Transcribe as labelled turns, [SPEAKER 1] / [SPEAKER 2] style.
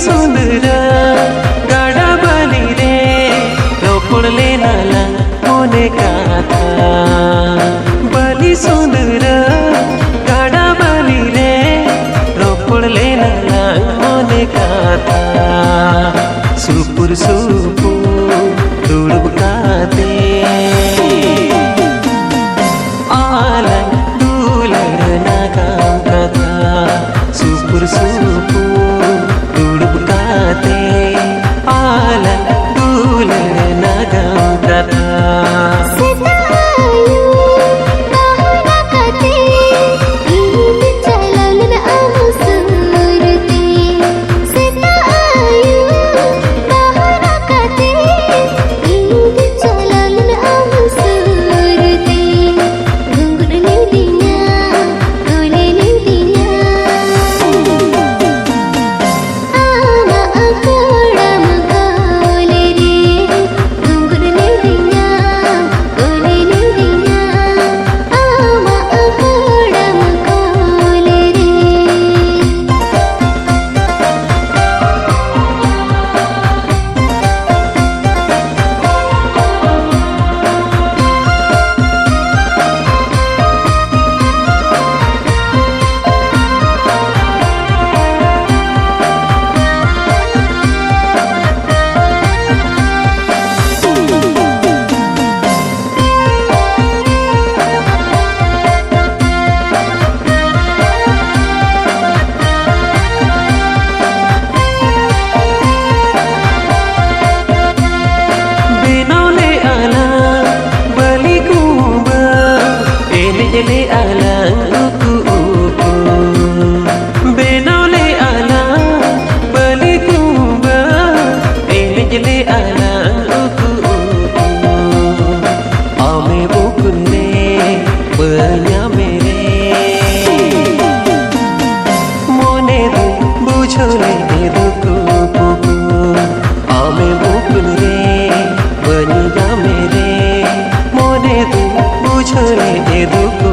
[SPEAKER 1] सुंदर गाड़ा बाली रे रोपड़ ले नाला मोने काथा बाली सुंदर गाड़ा बाली रे रोपड़ ले नाला मोने काथा सुपुर सुपुर दुड़ब काते आलन दुलड़ ना काम कथा सुपुर सुपुर दुड़ब काते आलन दुलड़ ना काम कथा ले आlang uku uku benole alang bali kuba le alang uku uku ame bukunne banya mere mone du bujhole duku puku ame bukunne banya mere mone du bujhole duku